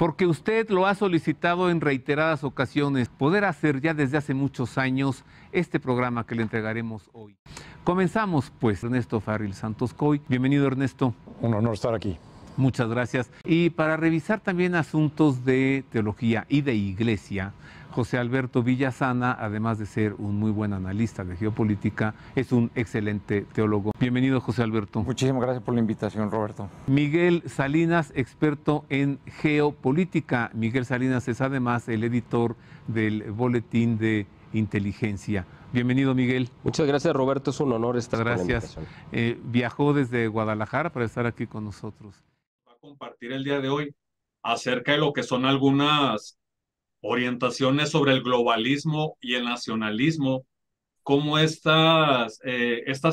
porque usted lo ha solicitado en reiteradas ocasiones, poder hacer ya desde hace muchos años este programa que le entregaremos hoy. Comenzamos pues, Ernesto Farril Santos Coy. Bienvenido, Ernesto. Un honor estar aquí. Muchas gracias. Y para revisar también asuntos de teología y de iglesia, José Alberto Villasana, además de ser un muy buen analista de geopolítica, es un excelente teólogo. Bienvenido, José Alberto. Muchísimas gracias por la invitación, Roberto. Miguel Salinas, experto en geopolítica. Miguel Salinas es además el editor del Boletín de Inteligencia. Bienvenido, Miguel. Muchas gracias, Roberto. Es un honor estar con la invitación. Viajó desde Guadalajara para estar aquí con nosotros. Va a compartir el día de hoy acerca de lo que son algunas orientaciones sobre el globalismo y el nacionalismo, cómo estas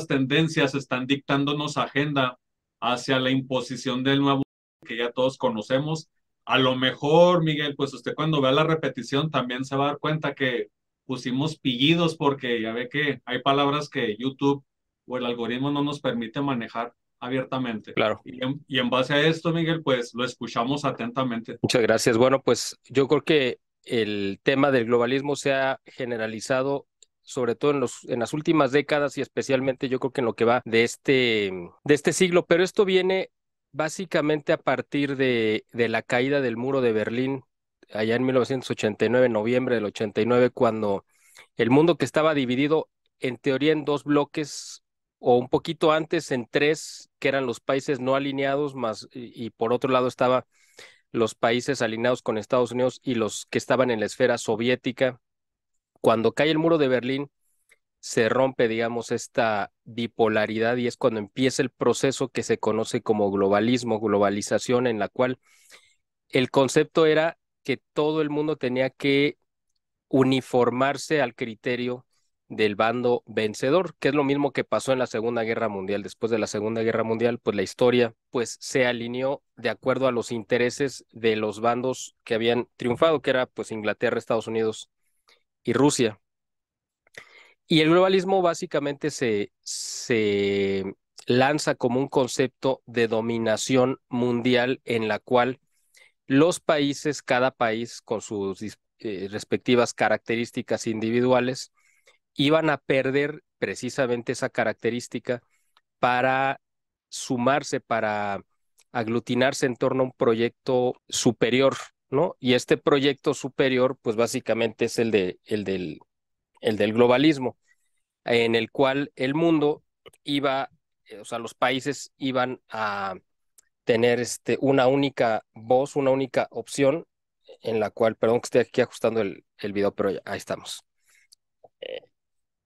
tendencias están dictándonos agenda hacia la imposición del nuevo que ya todos conocemos. A lo mejor, Miguel, pues usted cuando vea la repetición también se va a dar cuenta que pusimos pillidos porque ya ve que hay palabras que YouTube o el algoritmo no nos permite manejar abiertamente. Claro. Y en base a esto, Miguel, pues lo escuchamos atentamente. Muchas gracias. Bueno, pues yo creo que el tema del globalismo se ha generalizado sobre todo en las últimas décadas y especialmente yo creo que en lo que va de este siglo, pero esto viene básicamente a partir de la caída del muro de Berlín allá en 1989, noviembre del 89, cuando el mundo que estaba dividido en teoría en dos bloques o un poquito antes en tres, que eran los países no alineados, y por otro lado estaba los países alineados con Estados Unidos y los que estaban en la esfera soviética. Cuando cae el muro de Berlín, se rompe, digamos, esta bipolaridad y es cuando empieza el proceso que se conoce como globalismo, globalización, en la cual el concepto era que todo el mundo tenía que uniformarse al criterio del bando vencedor, que es lo mismo que pasó en la Segunda Guerra Mundial. Después de la Segunda Guerra Mundial, pues la historia pues se alineó de acuerdo a los intereses de los bandos que habían triunfado, que era pues Inglaterra, Estados Unidos y Rusia. Y el globalismo básicamente se lanza como un concepto de dominación mundial en la cual los países, cada país con sus respectivas características individuales, iban a perder precisamente esa característica para sumarse, para aglutinarse en torno a un proyecto superior, ¿no? Y este proyecto superior, pues básicamente es el del globalismo, en el cual el mundo iba, o sea, los países iban a tener una única voz, una única opción, en la cual, perdón que esté aquí ajustando el video, pero ya, ahí estamos.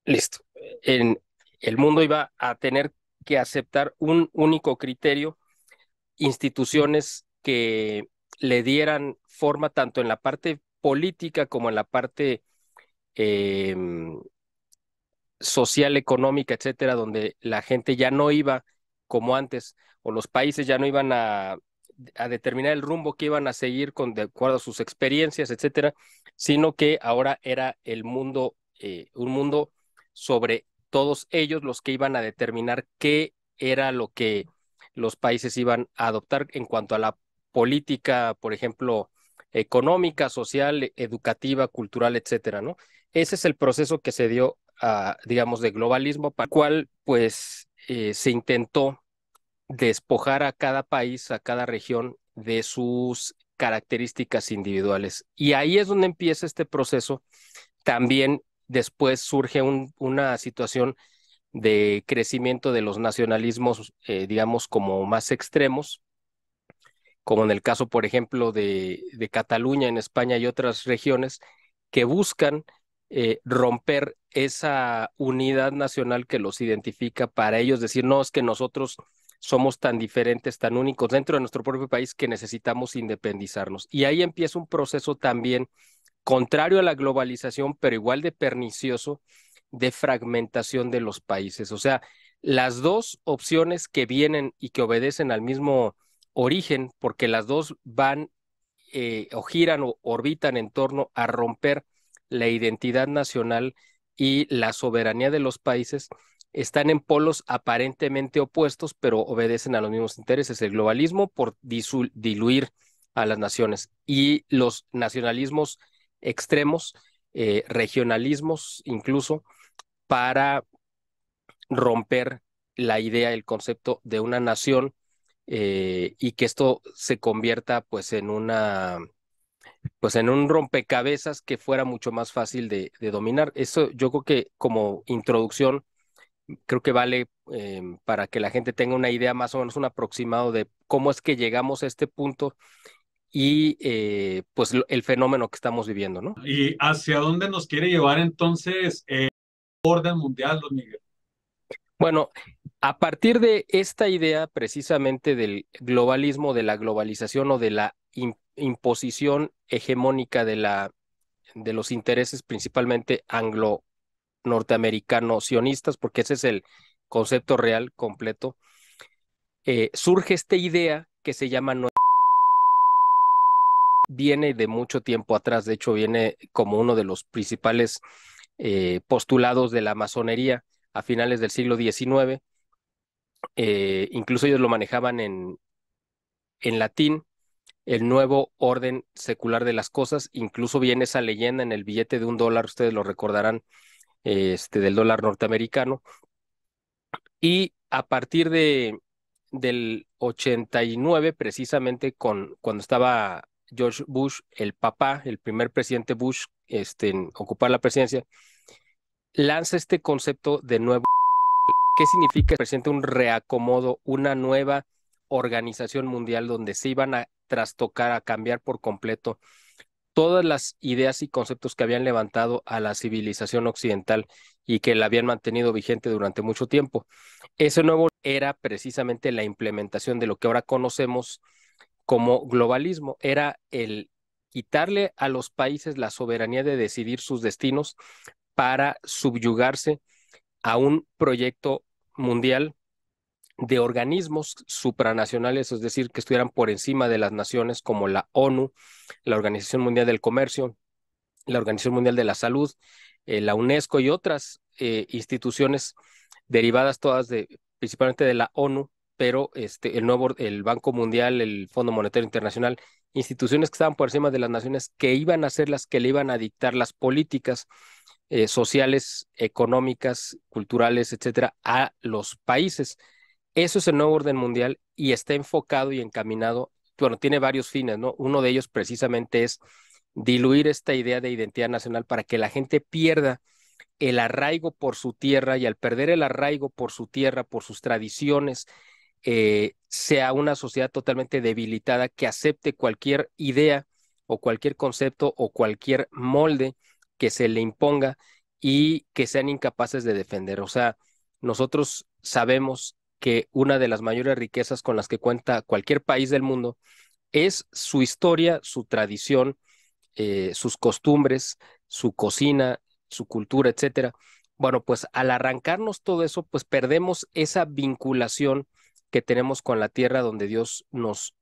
Listo. El mundo iba a tener que aceptar un único criterio, instituciones que le dieran forma tanto en la parte política como en la parte social, económica, etcétera, donde la gente ya no iba como antes, o los países ya no iban a determinar el rumbo que iban a seguir de acuerdo a sus experiencias, etcétera, sino que ahora era el mundo, un mundo sobre todos ellos los que iban a determinar qué era lo que los países iban a adoptar en cuanto a la política, por ejemplo, económica, social, educativa, cultural, etcétera, ¿no? Ese es el proceso que se dio, digamos, de globalismo, para el cual, pues, se intentó despojar a cada país, a cada región de sus características individuales. Y ahí es donde empieza este proceso. También después surge una situación de crecimiento de los nacionalismos, digamos, como más extremos, como en el caso, por ejemplo, de Cataluña en España y otras regiones que buscan romper esa unidad nacional que los identifica, para ellos decir, no, es que nosotros somos tan diferentes, tan únicos dentro de nuestro propio país que necesitamos independizarnos. Y ahí empieza un proceso también contrario a la globalización, pero igual de pernicioso, de fragmentación de los países. O sea, las dos opciones que vienen y que obedecen al mismo origen, porque las dos van o giran o orbitan en torno a romper la identidad nacional y la soberanía de los países, están en polos aparentemente opuestos, pero obedecen a los mismos intereses. El globalismo por diluir a las naciones. Y los nacionalismos extremos, regionalismos incluso, para romper la idea, el concepto de una nación, y que esto se convierta pues en un rompecabezas que fuera mucho más fácil de dominar. Eso yo creo que como introducción, creo que vale para que la gente tenga una idea más o menos un aproximado de cómo es que llegamos a este punto y pues el fenómeno que estamos viviendo, ¿no? ¿Y hacia dónde nos quiere llevar entonces el orden mundial, don Miguel? Bueno, a partir de esta idea precisamente del globalismo, de la globalización o de la imposición hegemónica de los intereses principalmente anglo-norteamericanos sionistas, porque ese es el concepto real completo, surge esta idea que se llama viene de mucho tiempo atrás, de hecho viene como uno de los principales postulados de la masonería a finales del siglo XIX. Incluso ellos lo manejaban en latín, el nuevo orden secular de las cosas. Incluso viene esa leyenda en el billete de $1, ustedes lo recordarán, del dólar norteamericano. Y a partir del 89, precisamente cuando estaba George Bush, el papá, el primer presidente Bush, en ocupar la presidencia, lanza este concepto de nuevo. ¿Qué significa? Presenta un reacomodo, una nueva organización mundial donde se iban a trastocar, a cambiar por completo todas las ideas y conceptos que habían levantado a la civilización occidental y que la habían mantenido vigente durante mucho tiempo. Ese nuevo era precisamente la implementación de lo que ahora conocemos como globalismo. Era el quitarle a los países la soberanía de decidir sus destinos para subyugarse a un proyecto mundial de organismos supranacionales, es decir, que estuvieran por encima de las naciones como la ONU, la Organización Mundial del Comercio, la Organización Mundial de la Salud, la UNESCO y otras instituciones derivadas todas principalmente de la ONU, pero el Banco Mundial, el Fondo Monetario Internacional, instituciones que estaban por encima de las naciones que iban a ser las que le iban a dictar las políticas sociales, económicas, culturales, etcétera, a los países. Eso es el nuevo orden mundial y está enfocado y encaminado, bueno, tiene varios fines, ¿no? Uno de ellos precisamente es diluir esta idea de identidad nacional para que la gente pierda el arraigo por su tierra, y al perder el arraigo por su tierra, por sus tradiciones, sea una sociedad totalmente debilitada que acepte cualquier idea o cualquier concepto o cualquier molde que se le imponga y que sean incapaces de defender. O sea, nosotros sabemos que una de las mayores riquezas con las que cuenta cualquier país del mundo es su historia, su tradición, sus costumbres, su cocina, su cultura, etcétera. Bueno, pues al arrancarnos todo eso, pues perdemos esa vinculación que tenemos con la tierra donde Dios nos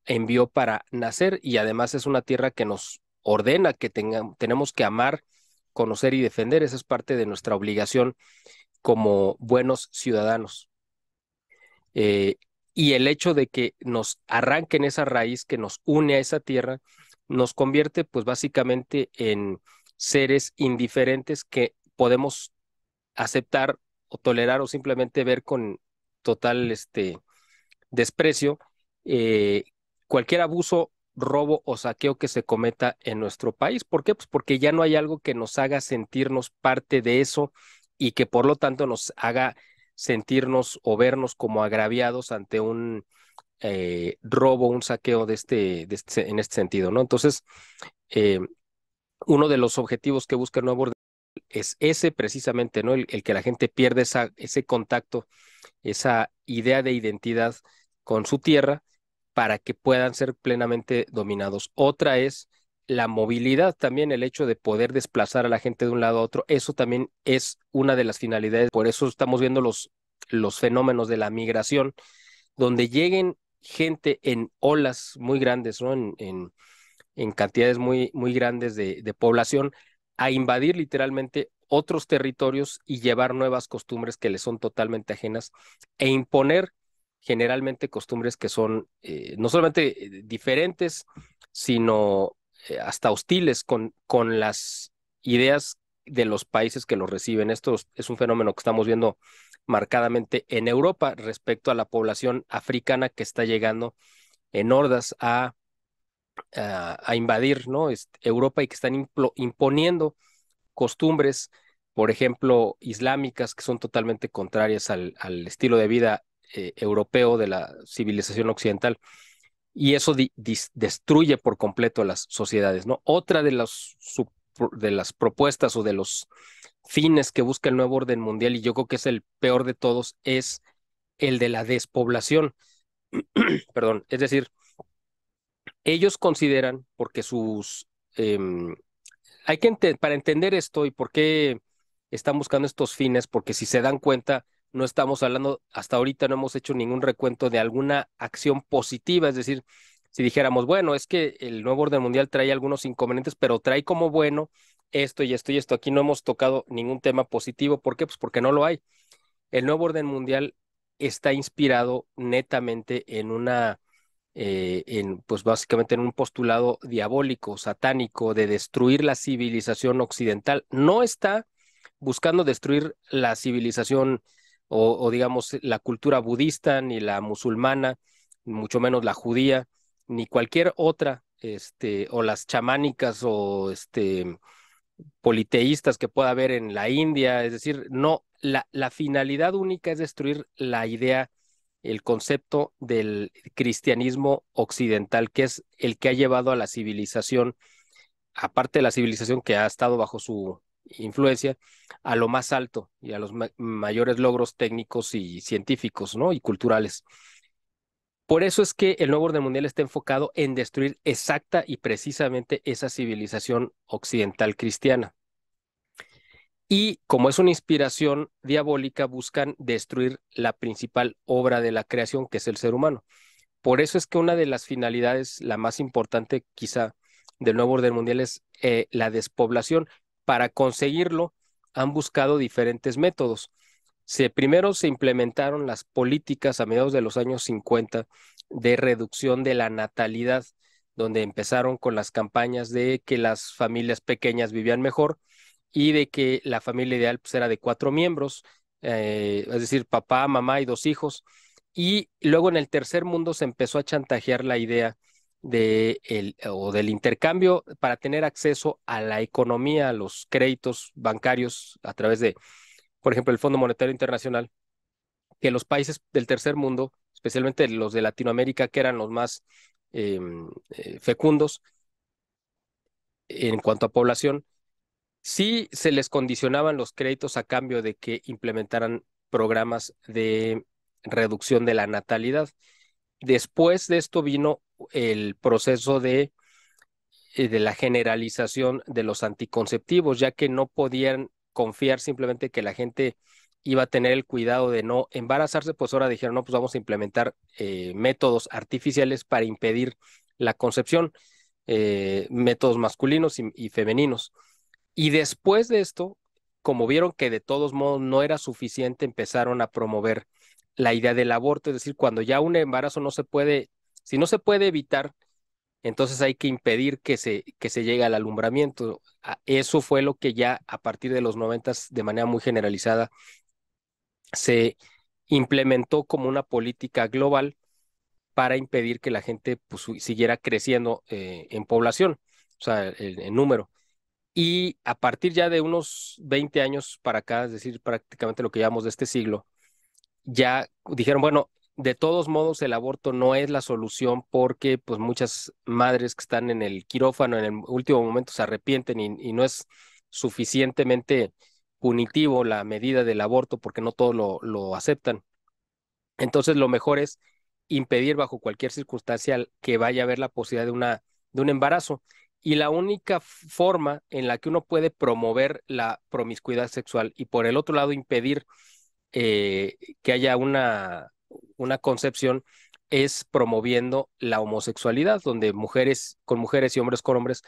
envió para nacer, y además es una tierra que nos ordena que tenemos que amar, conocer y defender. Esa es parte de nuestra obligación como buenos ciudadanos. Eh, y el hecho de que nos arranquen esa raíz que nos une a esa tierra, nos convierte pues básicamente en seres indiferentes que podemos aceptar o tolerar o simplemente ver con total desprecio eh, cualquier abuso, robo o saqueo que se cometa en nuestro país. ¿Por qué? Pues porque ya no hay algo que nos haga sentirnos parte de eso y que por lo tanto nos haga sentirnos o vernos como agraviados ante un robo, un saqueo en este sentido, ¿no? Entonces, eh, uno de los objetivos que busca el nuevo orden es ese precisamente, ¿no? El que la gente pierda ese contacto, esa idea de identidad con su tierra para que puedan ser plenamente dominados. Otra es la movilidad, también el hecho de poder desplazar a la gente de un lado a otro. Eso también es una de las finalidades. Por eso estamos viendo los fenómenos de la migración, donde lleguen gente en olas muy grandes, ¿no? En cantidades muy, muy grandes de población, a invadir literalmente otros territorios y llevar nuevas costumbres que les son totalmente ajenas e imponer generalmente costumbres que son no solamente diferentes, sino hasta hostiles con las ideas de los países que los reciben. Esto es un fenómeno que estamos viendo marcadamente en Europa respecto a la población africana que está llegando en hordas a invadir, ¿no? Europa, y que están imponiendo costumbres, por ejemplo, islámicas, que son totalmente contrarias al estilo de vida europeo de la civilización occidental. Y eso destruye por completo las sociedades, ¿no? Otra de las propuestas o de los fines que busca el nuevo orden mundial, y yo creo que es el peor de todos, es el de la despoblación. Perdón, es decir, ellos consideran, porque para entender esto y por qué están buscando estos fines, porque si se dan cuenta, no estamos hablando, hasta ahorita no hemos hecho ningún recuento de alguna acción positiva, es decir, si dijéramos, bueno, es que el nuevo orden mundial trae algunos inconvenientes, pero trae como bueno esto y esto y esto. Aquí no hemos tocado ningún tema positivo. ¿Por qué? Pues porque no lo hay. El nuevo orden mundial está inspirado netamente pues básicamente en un postulado diabólico, satánico, de destruir la civilización occidental. No está buscando destruir la civilización o digamos la cultura budista, ni la musulmana, mucho menos la judía, ni cualquier otra, o las chamánicas o politeístas que pueda haber en la India. Es decir, no, la finalidad única es destruir la idea, el concepto del cristianismo occidental, que es el que ha llevado a la civilización, aparte de la civilización que ha estado bajo su influencia, a lo más alto y a los mayores logros técnicos y científicos, ¿no? Y culturales. Por eso es que el nuevo orden mundial está enfocado en destruir exacta y precisamente esa civilización occidental cristiana. Y como es una inspiración diabólica, buscan destruir la principal obra de la creación, que es el ser humano. Por eso es que una de las finalidades, la más importante quizá del nuevo orden mundial, es la despoblación. Para conseguirlo, han buscado diferentes métodos. Primero se implementaron las políticas a mediados de los años 50 de reducción de la natalidad, donde empezaron con las campañas de que las familias pequeñas vivían mejor y de que la familia ideal pues, era de 4 miembros, es decir, papá, mamá y 2 hijos. Y luego en el tercer mundo se empezó a chantajear la idea del intercambio para tener acceso a la economía, a los créditos bancarios a través de, por ejemplo, el Fondo Monetario Internacional, que los países del tercer mundo, especialmente los de Latinoamérica, que eran los más fecundos en cuanto a población, sí se les condicionaban los créditos a cambio de que implementaran programas de reducción de la natalidad. Después de esto vino el proceso de la generalización de los anticonceptivos, ya que no podían confiar simplemente que la gente iba a tener el cuidado de no embarazarse. Pues ahora dijeron, no, pues vamos a implementar métodos artificiales para impedir la concepción, métodos masculinos y femeninos. Y después de esto, como vieron que de todos modos no era suficiente, empezaron a promover la idea del aborto. Es decir, cuando ya un embarazo no se puede, si no se puede evitar, entonces hay que impedir que se llegue al alumbramiento. Eso fue lo que ya a partir de los 90 de manera muy generalizada se implementó como una política global para impedir que la gente pues, siguiera creciendo en población, o sea, en número. Y a partir ya de unos 20 años para acá, es decir, prácticamente lo que llamamos de este siglo, ya dijeron, bueno, de todos modos el aborto no es la solución porque pues muchas madres que están en el quirófano en el último momento se arrepienten y no es suficientemente punitivo la medida del aborto porque no todos lo aceptan. Entonces lo mejor es impedir bajo cualquier circunstancia que vaya a haber la posibilidad de un embarazo. Y la única forma en la que uno puede promover la promiscuidad sexual y por el otro lado impedir que haya una concepción es promoviendo la homosexualidad, donde mujeres con mujeres y hombres con hombres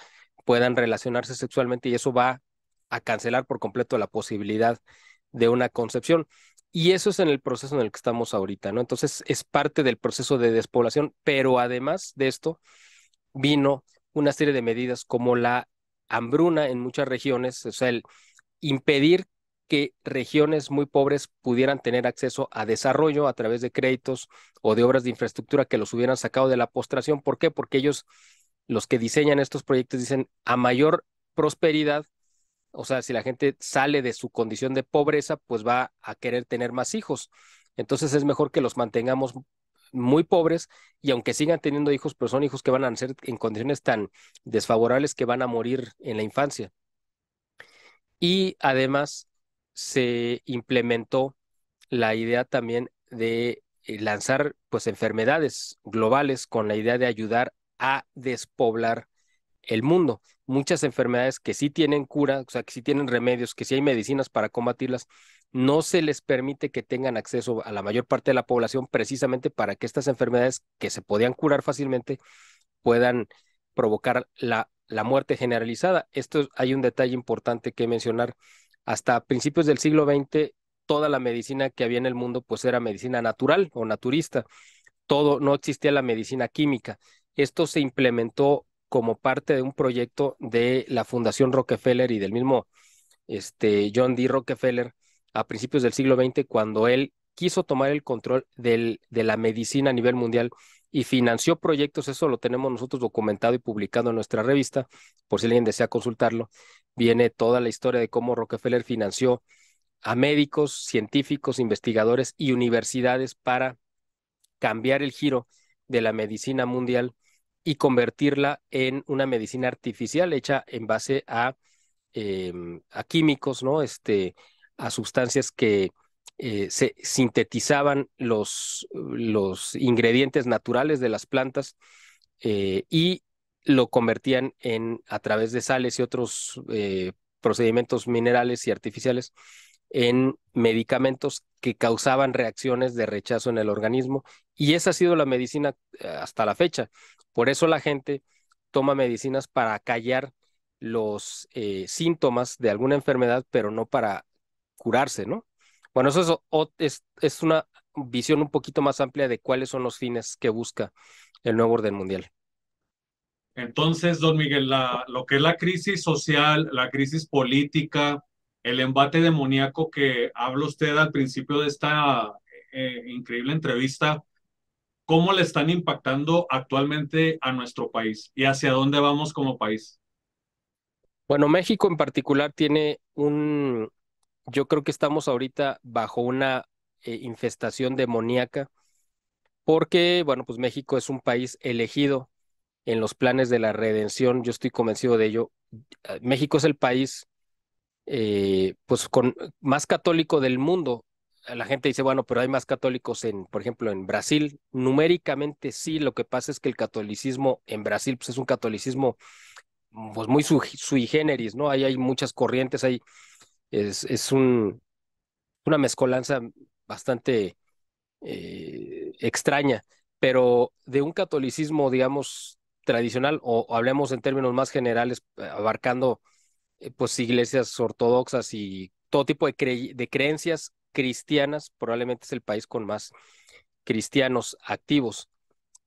puedan relacionarse sexualmente, y eso va a cancelar por completo la posibilidad de una concepción. Y eso es en el proceso en el que estamos ahorita, ¿no? Entonces es parte del proceso de despoblación, pero además de esto vino una serie de medidas como la hambruna en muchas regiones, o sea, el impedir que regiones muy pobres pudieran tener acceso a desarrollo a través de créditos o de obras de infraestructura que los hubieran sacado de la postración. ¿Por qué? Porque ellos, los que diseñan estos proyectos, dicen a mayor prosperidad, o sea, si la gente sale de su condición de pobreza, pues va a querer tener más hijos. Entonces es mejor que los mantengamos muy pobres y aunque sigan teniendo hijos, pero son hijos que van a nacer en condiciones tan desfavorables que van a morir en la infancia. Y además se implementó la idea también de lanzar pues enfermedades globales con la idea de ayudar a despoblar el mundo. Muchas enfermedades que sí tienen cura, o sea, que sí tienen remedios, que sí hay medicinas para combatirlas, no se les permite que tengan acceso a la mayor parte de la población precisamente para que estas enfermedades que se podían curar fácilmente puedan provocar la muerte generalizada. Esto hay un detalle importante que mencionar. Hasta principios del siglo XX, toda la medicina que había en el mundo pues era medicina natural o naturista. Todo, no existía la medicina química. Esto se implementó como parte de un proyecto de la Fundación Rockefeller y del mismo John D. Rockefeller a principios del siglo XX, cuando él quiso tomar el control de la medicina a nivel mundial y financió proyectos. Eso lo tenemos nosotros documentado y publicado en nuestra revista, por si alguien desea consultarlo. Viene toda la historia de cómo Rockefeller financió a médicos, científicos, investigadores y universidades para cambiar el giro de la medicina mundial y convertirla en una medicina artificial hecha en base a químicos, ¿no? A sustancias que se sintetizaban los ingredientes naturales de las plantas y lo convertían a través de sales y otros procedimientos minerales y artificiales en medicamentos que causaban reacciones de rechazo en el organismo. Y esa ha sido la medicina hasta la fecha. Por eso la gente toma medicinas para callar los síntomas de alguna enfermedad, pero no para curarse, ¿no? Bueno, eso es una visión un poquito más amplia de cuáles son los fines que busca el nuevo orden mundial. Entonces, don Miguel, lo que es la crisis social, la crisis política, el embate demoníaco que habla usted al principio de esta increíble entrevista, ¿cómo le están impactando actualmente a nuestro país y hacia dónde vamos como país? Bueno, México en particular tiene yo creo que estamos ahorita bajo una infestación demoníaca porque, bueno, pues México es un país elegido en los planes de la redención. Yo estoy convencido de ello. México es el país pues con más católico del mundo. La gente dice, bueno, pero hay más católicos por ejemplo, en Brasil. Numéricamente sí, lo que pasa es que el catolicismo en Brasil pues, es un catolicismo pues muy sui generis, ¿no? Ahí hay muchas corrientes, es una mezcolanza bastante extraña, pero de un catolicismo, digamos, tradicional, o hablemos en términos más generales, abarcando pues iglesias ortodoxas y todo tipo de creencias cristianas, probablemente es el país con más cristianos activos.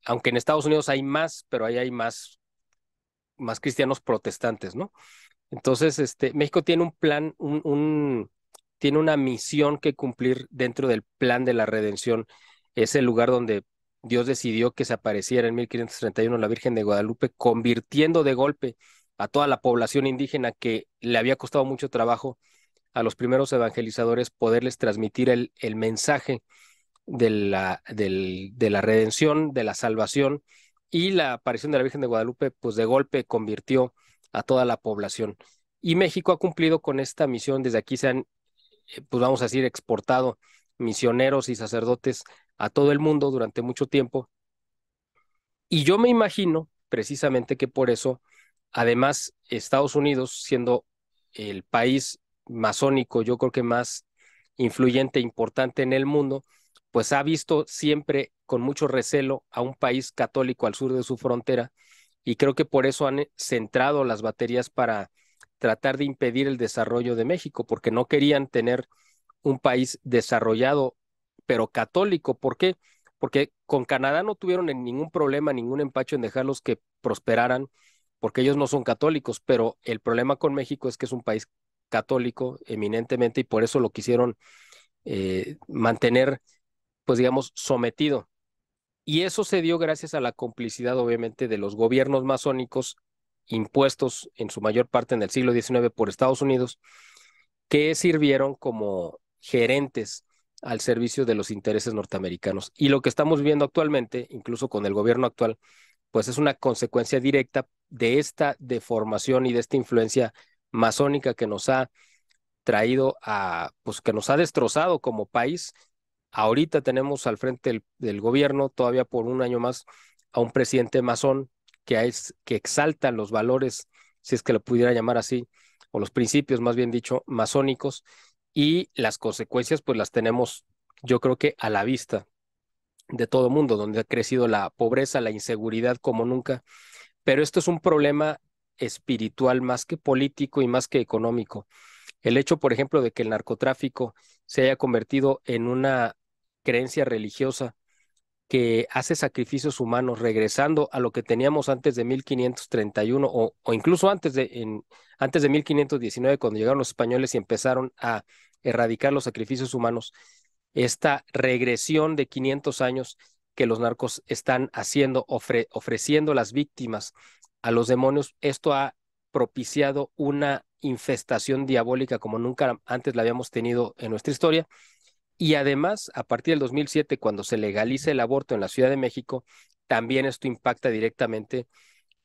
Aunque en Estados Unidos hay más, pero ahí hay más cristianos protestantes, ¿no? Entonces, México tiene un plan, tiene una misión que cumplir dentro del plan de la redención. Es el lugar donde Dios decidió que se apareciera en 1531 la Virgen de Guadalupe, convirtiendo de golpe a toda la población indígena que le había costado mucho trabajo a los primeros evangelizadores poderles transmitir el mensaje de la redención, de la salvación, y la aparición de la Virgen de Guadalupe, pues de golpe convirtió a toda la población. Y México ha cumplido con esta misión. Desde aquí se han, pues vamos a decir, exportado misioneros y sacerdotes a todo el mundo durante mucho tiempo. Y yo me imagino precisamente que por eso, además, Estados Unidos, siendo el país masónico, yo creo que más influyente e importante en el mundo, pues ha visto siempre con mucho recelo a un país católico al sur de su frontera, y creo que por eso han centrado las baterías para tratar de impedir el desarrollo de México, porque no querían tener un país desarrollado, pero católico. ¿Por qué? Porque con Canadá no tuvieron ningún problema, ningún empacho en dejarlos que prosperaran, porque ellos no son católicos, pero el problema con México es que es un país católico eminentemente y por eso lo quisieron mantener, pues digamos, sometido. Y eso se dio gracias a la complicidad, obviamente, de los gobiernos masónicos impuestos en su mayor parte en el siglo XIX por Estados Unidos, que sirvieron como gerentes al servicio de los intereses norteamericanos. Y lo que estamos viendo actualmente, incluso con el gobierno actual, pues es una consecuencia directa de esta deformación y de esta influencia masónica que nos ha traído a, pues que nos ha destrozado como país. Ahorita tenemos al frente del gobierno, todavía por un año más, a un presidente masón que exalta los valores, si es que lo pudiera llamar así, o los principios, más bien dicho, masónicos, y las consecuencias, pues las tenemos, yo creo que a la vista de todo mundo, donde ha crecido la pobreza, la inseguridad como nunca, pero esto es un problema espiritual más que político y más que económico. El hecho, por ejemplo, de que el narcotráfico se haya convertido en una creencia religiosa que hace sacrificios humanos, regresando a lo que teníamos antes de 1531 o incluso antes de 1519, cuando llegaron los españoles y empezaron a erradicar los sacrificios humanos, esta regresión de 500 años que los narcos están haciendo, ofreciendo las víctimas a los demonios, esto ha propiciado una infestación diabólica como nunca antes la habíamos tenido en nuestra historia. Y además, a partir del 2007, cuando se legaliza el aborto en la Ciudad de México, también esto impacta directamente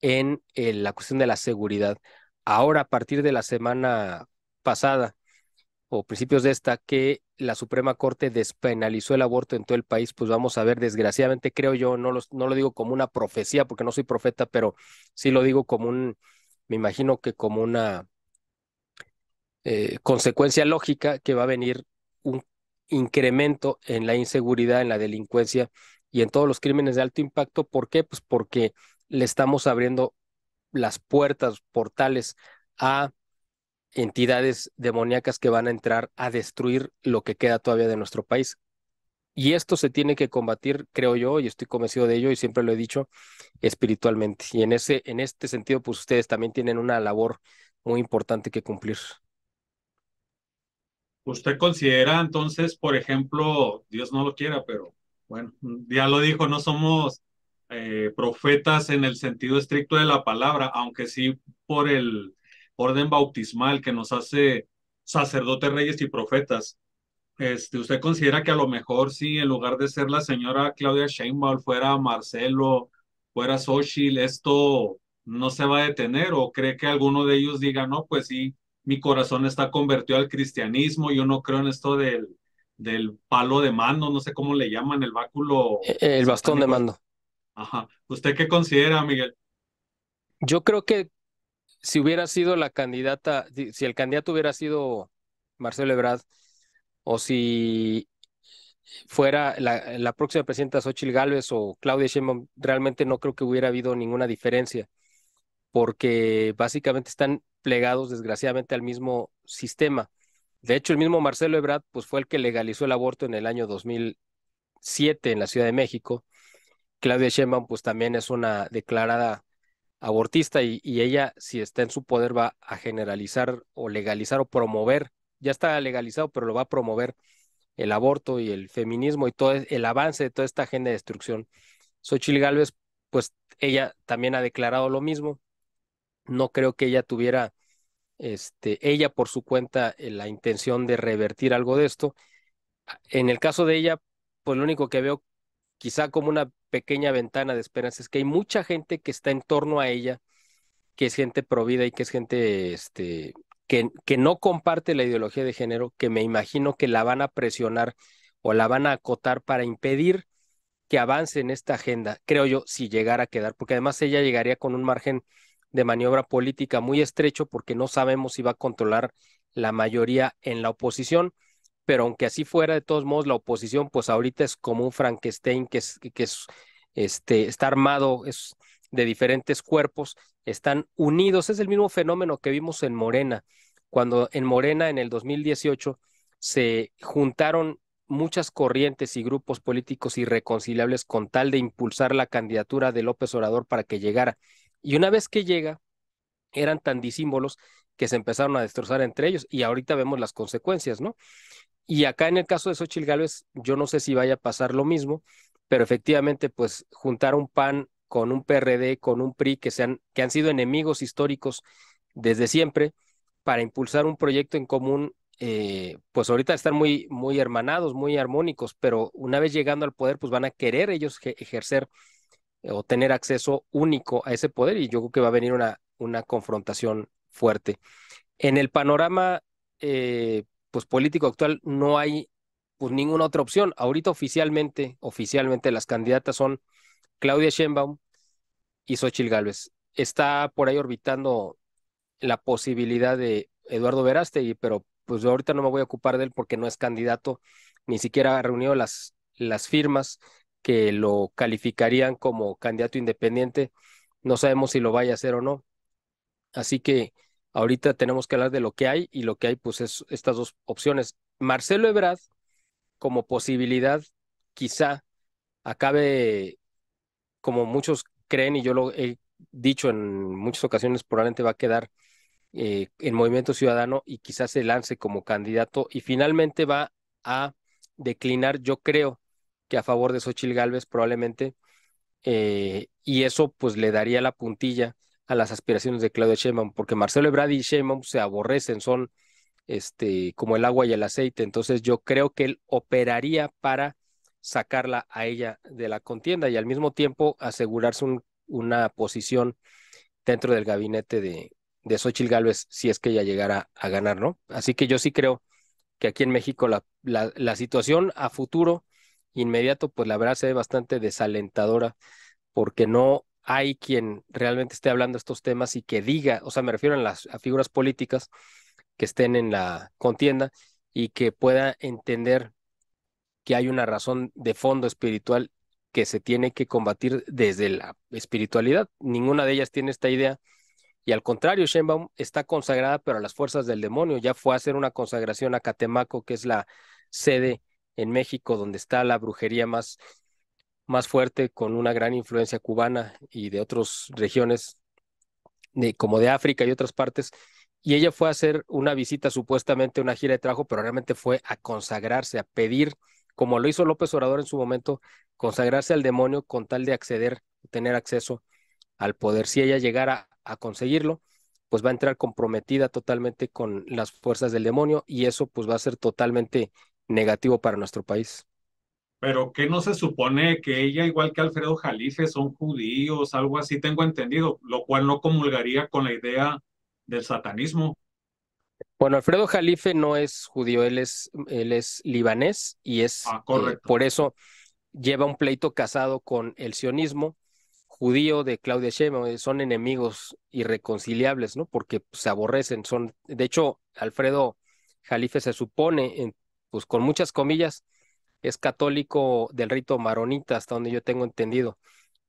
en la cuestión de la seguridad. Ahora, a partir de la semana pasada o principios de esta, que la Suprema Corte despenalizó el aborto en todo el país, pues vamos a ver, desgraciadamente, creo yo, no lo digo como una profecía, porque no soy profeta, pero sí lo digo como me imagino que como una consecuencia lógica que va a venir un incremento en la inseguridad, en la delincuencia y en todos los crímenes de alto impacto. ¿Por qué? Pues porque le estamos abriendo las puertas, portales a entidades demoníacas que van a entrar a destruir lo que queda todavía de nuestro país. Y esto se tiene que combatir, creo yo, y estoy convencido de ello, y siempre lo he dicho, espiritualmente. Y en este sentido, pues ustedes también tienen una labor muy importante que cumplir. ¿Usted considera entonces, por ejemplo, Dios no lo quiera, pero bueno, ya lo dijo, no somos profetas en el sentido estricto de la palabra, aunque sí por el orden bautismal que nos hace sacerdotes, reyes y profetas? ¿Usted considera que a lo mejor si en lugar de ser la señora Claudia Sheinbaum fuera Marcelo, fuera Xóchitl, esto no se va a detener? ¿O cree que alguno de ellos diga, no, pues sí, mi corazón está convertido al cristianismo, yo no creo en esto del palo de mando, no sé cómo le llaman, el báculo El bastón de satánico? mando. Ajá. ¿Usted qué considera, Miguel? Yo creo que si hubiera sido la candidata, si el candidato hubiera sido Marcelo Ebrard, o si fuera la próxima presidenta Xóchitl Gálvez o Claudia Sheinbaum, realmente no creo que hubiera habido ninguna diferencia, porque básicamente están plegados desgraciadamente al mismo sistema. De hecho, el mismo Marcelo Ebrard pues, fue el que legalizó el aborto en el año 2007 en la Ciudad de México. Claudia Sheinbaum pues también es una declarada abortista y ella, si está en su poder, va a generalizar o legalizar o promover, ya está legalizado, pero lo va a promover el aborto y el feminismo y todo el avance de toda esta agenda de destrucción. Xóchitl Gálvez, pues ella también ha declarado lo mismo. No creo que ella tuviera, ella por su cuenta, la intención de revertir algo de esto. En el caso de ella, pues lo único que veo quizá como una pequeña ventana de esperanza es que hay mucha gente que está en torno a ella, que es gente provida y que es gente que no comparte la ideología de género, que me imagino que la van a presionar o la van a acotar para impedir que avance en esta agenda, creo yo, si llegara a quedar, porque además ella llegaría con un margen de maniobra política muy estrecho porque no sabemos si va a controlar la mayoría en la oposición, pero aunque así fuera, de todos modos, la oposición, pues ahorita es como un Frankenstein está armado, es de diferentes cuerpos, están unidos. Es el mismo fenómeno que vimos en Morena, cuando en Morena en el 2018 se juntaron muchas corrientes y grupos políticos irreconciliables con tal de impulsar la candidatura de López Obrador para que llegara. Y una vez que llega, eran tan disímbolos que se empezaron a destrozar entre ellos y ahorita vemos las consecuencias, ¿no? Y acá en el caso de Xóchitl Gálvez, yo no sé si vaya a pasar lo mismo, pero efectivamente, pues juntar un PAN con un PRD, con un PRI, que han sido enemigos históricos desde siempre, para impulsar un proyecto en común, pues ahorita están muy, muy hermanados, muy armónicos, pero una vez llegando al poder, pues van a querer ellos ejercer o tener acceso único a ese poder, y yo creo que va a venir una confrontación fuerte. En el panorama pues político actual no hay pues ninguna otra opción. Ahorita oficialmente las candidatas son Claudia Sheinbaum y Xóchitl Gálvez. Está por ahí orbitando la posibilidad de Eduardo Verástegui, pero pues yo ahorita no me voy a ocupar de él porque no es candidato, ni siquiera ha reunido las firmas que lo calificarían como candidato independiente. No sabemos si lo vaya a hacer o no. Así que ahorita tenemos que hablar de lo que hay, y lo que hay pues es estas dos opciones. Marcelo Ebrard como posibilidad quizá acabe, como muchos creen y yo lo he dicho en muchas ocasiones, probablemente va a quedar en Movimiento Ciudadano y quizás se lance como candidato y finalmente va a declinar, yo creo que a favor de Xóchitl Gálvez probablemente, y eso pues le daría la puntilla a las aspiraciones de Claudia Sheinbaum, porque Marcelo Ebrard y Sheinbaum se aborrecen, son como el agua y el aceite. Entonces yo creo que él operaría para sacarla a ella de la contienda y al mismo tiempo asegurarse una posición dentro del gabinete de Xóchitl Gálvez si es que ella llegara a ganar, ¿no? Así que yo sí creo que aquí en México la situación a futuro inmediato, pues la verdad se ve bastante desalentadora porque no hay quien realmente esté hablando de estos temas y que diga, o sea, me refiero a figuras políticas que estén en la contienda y que pueda entender que hay una razón de fondo espiritual que se tiene que combatir desde la espiritualidad. Ninguna de ellas tiene esta idea y al contrario, Sheinbaum está consagrada pero a las fuerzas del demonio. Ya fue a hacer una consagración a Catemaco, que es la sede en México donde está la brujería más fuerte, con una gran influencia cubana y de otras regiones como de África y otras partes, y ella fue a hacer una visita, supuestamente una gira de trabajo, pero realmente fue a consagrarse, a pedir, como lo hizo López Obrador en su momento, consagrarse al demonio con tal de acceder, tener acceso al poder. Si ella llegara a conseguirlo, pues va a entrar comprometida totalmente con las fuerzas del demonio y eso pues va a ser totalmente negativo para nuestro país. Pero ¿qué no se supone que ella, igual que Alfredo Jalife, son judíos, algo así tengo entendido, lo cual no comulgaría con la idea del satanismo? Bueno, Alfredo Jalife no es judío, él es libanés y es Ah, correcto. por eso lleva un pleito casado con el sionismo judío de Claudia Sheinbaum. Son enemigos irreconciliables, ¿no? Porque pues, se aborrecen. De hecho, Alfredo Jalife se supone, pues con muchas comillas, es católico del rito maronita, hasta donde yo tengo entendido.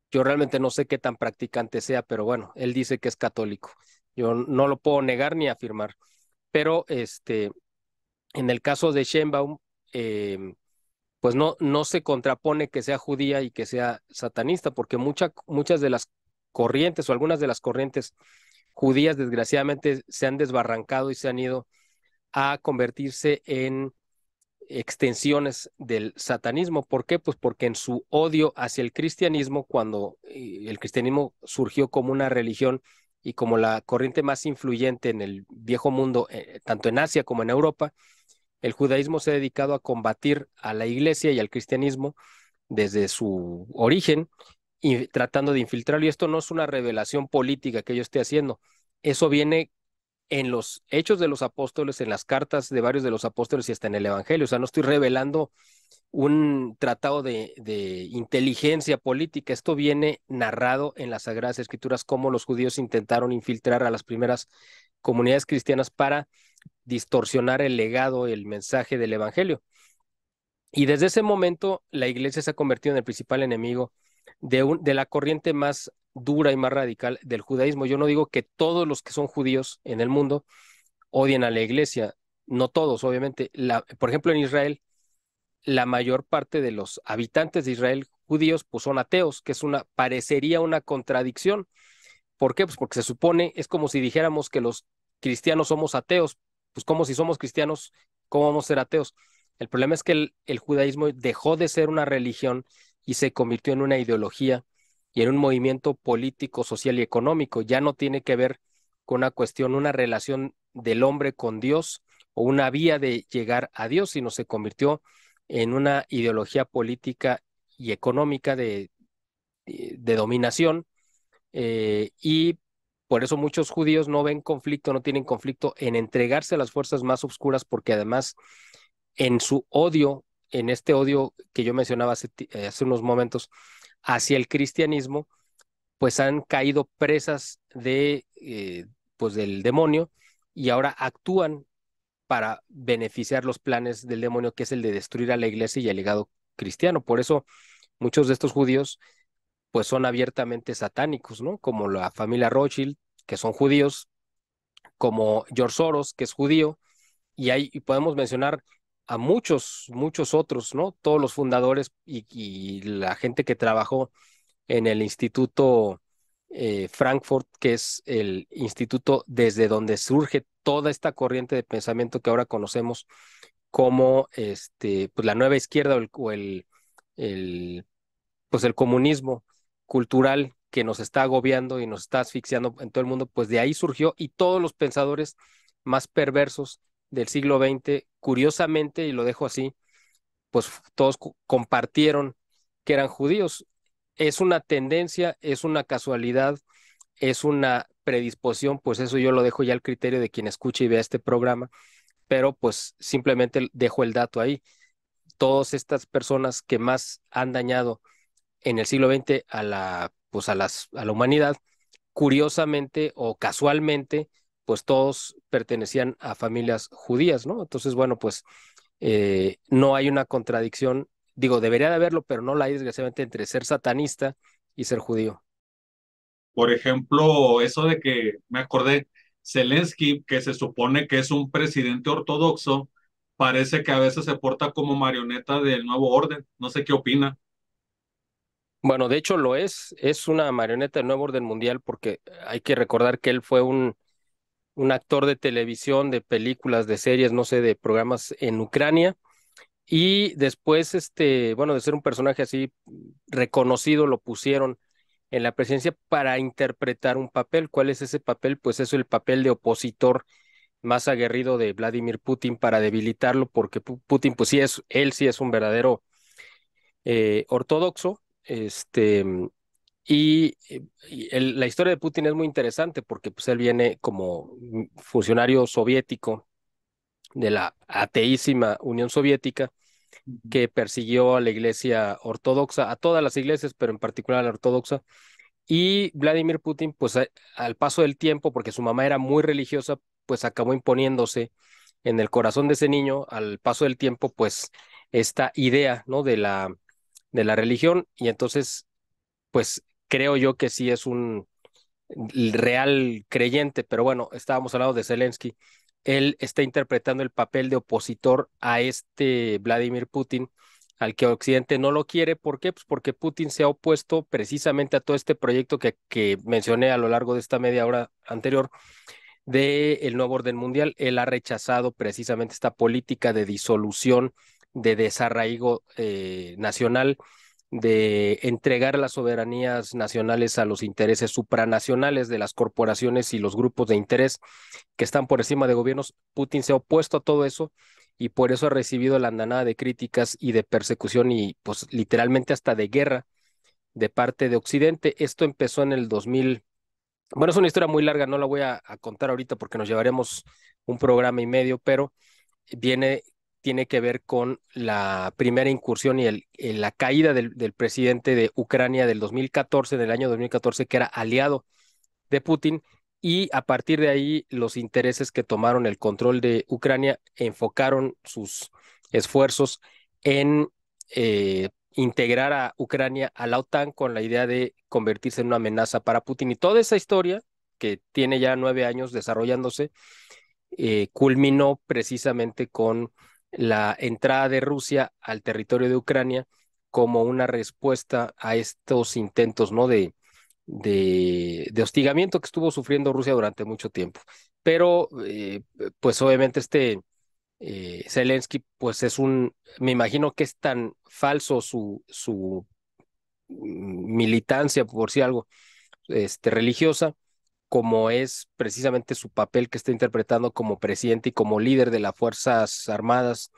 Yo realmente no sé qué tan practicante sea, pero bueno, él dice que es católico. Yo no lo puedo negar ni afirmar. Pero en el caso de Sheinbaum, pues no se contrapone que sea judía y que sea satanista, porque muchas de las corrientes o algunas de las corrientes judías desgraciadamente se han desbarrancado y se han ido a convertirse en extensiones del satanismo. ¿Por qué? Pues porque en su odio hacia el cristianismo, cuando el cristianismo surgió como una religión y como la corriente más influyente en el viejo mundo, tanto en Asia como en Europa, el judaísmo se ha dedicado a combatir a la iglesia y al cristianismo desde su origen y tratando de infiltrarlo. Y esto no es una revelación política que yo esté haciendo. Eso viene en los hechos de los apóstoles, en las cartas de varios de los apóstoles y hasta en el Evangelio. O sea, no estoy revelando un tratado de inteligencia política. Esto viene narrado en las Sagradas Escrituras, cómo los judíos intentaron infiltrar a las primeras comunidades cristianas para distorsionar el legado, el mensaje del Evangelio. Y desde ese momento la iglesia se ha convertido en el principal enemigo de la corriente más dura y más radical del judaísmo. Yo no digo que todos los que son judíos en el mundo odien a la iglesia. no todos, obviamente. Por ejemplo, en Israel, la mayor parte de los habitantes de Israel judíos, pues son ateos, que parecería una contradicción. ¿Por qué? Pues porque se supone, es como si dijéramos que los cristianos somos ateos, pues como si somos cristianos, ¿cómo vamos a ser ateos? El problema es que el judaísmo dejó de ser una religión y se convirtió en una ideología y en un movimiento político, social y económico. Ya no tiene que ver con una cuestión, una relación del hombre con Dios o una vía de llegar a Dios, sino se convirtió en una ideología política y económica de dominación, y por eso muchos judíos no ven conflicto, no tienen conflicto en entregarse a las fuerzas más oscuras, porque además en su odio, en este odio que yo mencionaba hace unos momentos hacia el cristianismo, pues han caído presas pues del demonio y ahora actúan para beneficiar los planes del demonio, que es el de destruir a la iglesia y el legado cristiano. Por eso muchos de estos judíos pues son abiertamente satánicos, ¿no? Como la familia Rothschild, que son judíos, como George Soros, que es judío, y podemos mencionar a muchos otros, ¿no? Todos los fundadores y la gente que trabajó en el Instituto Frankfurt, que es el instituto desde donde surge toda esta corriente de pensamiento que ahora conocemos como pues la nueva izquierda el pues el comunismo cultural que nos está agobiando y nos está asfixiando en todo el mundo, pues de ahí surgió, y todos los pensadores más perversos del siglo XX, curiosamente, y lo dejo así, pues todos compartieron que eran judíos. Es una tendencia, es una casualidad, es una predisposición, pues eso yo lo dejo ya al criterio de quien escuche y vea este programa, pero pues simplemente dejo el dato ahí. Todas estas personas que más han dañado en el siglo XX pues a la humanidad, curiosamente o casualmente, pues todos pertenecían a familias judías, ¿no? Entonces, bueno, pues no hay una contradicción, digo, debería de haberlo, pero no la hay desgraciadamente entre ser satanista y ser judío. Por ejemplo, eso de que me acordé, Zelensky, que se supone que es un presidente ortodoxo, parece que a veces se porta como marioneta del nuevo orden. No sé qué opina. Bueno, de hecho es una marioneta del nuevo orden mundial, porque hay que recordar que él fue un actor de televisión, de películas, de series, no sé, de programas en Ucrania. Y después, bueno, de ser un personaje así reconocido, lo pusieron en la presidencia para interpretar un papel. ¿Cuál es ese papel? Pues es el papel de opositor más aguerrido de Vladimir Putin, para debilitarlo, porque Putin, pues él sí es un verdadero ortodoxo. La historia de Putin es muy interesante, porque pues él viene como funcionario soviético de la ateísima Unión Soviética, que persiguió a la iglesia ortodoxa, a todas las iglesias, pero en particular a la ortodoxa. Y Vladimir Putin, pues al paso del tiempo, porque su mamá era muy religiosa, pues acabó imponiéndose en el corazón de ese niño, al paso del tiempo, pues esta idea, ¿no? De la religión. Y entonces, pues creo yo que sí es un real creyente, pero bueno, estábamos hablando de Zelensky. Él está interpretando el papel de opositor a este Vladimir Putin, al que Occidente no lo quiere. ¿Por qué? Pues porque Putin se ha opuesto precisamente a todo este proyecto que mencioné a lo largo de esta media hora anterior del nuevo orden mundial. Él ha rechazado precisamente esta política de disolución, de desarraigo nacional, de entregar las soberanías nacionales a los intereses supranacionales de las corporaciones y los grupos de interés que están por encima de gobiernos. Putin se ha opuesto a todo eso y por eso ha recibido la andanada de críticas y de persecución y pues literalmente hasta de guerra de parte de Occidente. Esto empezó en el 2000. Bueno, es una historia muy larga, no la voy a contar ahorita porque nos llevaremos un programa y medio, pero tiene que ver con la primera incursión y la caída del presidente de Ucrania del 2014, del año 2014, que era aliado de Putin, y a partir de ahí los intereses que tomaron el control de Ucrania enfocaron sus esfuerzos en integrar a Ucrania a la OTAN, con la idea de convertirse en una amenaza para Putin. Y toda esa historia, que tiene ya 9 años desarrollándose, culminó precisamente con la entrada de Rusia al territorio de Ucrania como una respuesta a estos intentos, ¿no? de hostigamiento que estuvo sufriendo Rusia durante mucho tiempo. Pero, pues obviamente Zelensky, pues me imagino que es tan falso su militancia, por si algo, religiosa, como es precisamente su papel que está interpretando como presidente y como líder de las Fuerzas Armadas,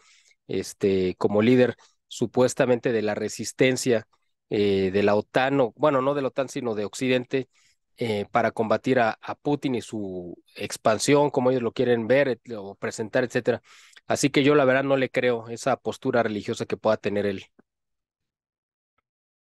como líder supuestamente de la resistencia de la OTAN, o bueno, no de la OTAN, sino de Occidente, para combatir a Putin y su expansión, como ellos lo quieren ver o presentar, etcétera. Así que yo la verdad no le creo esa postura religiosa que pueda tener él.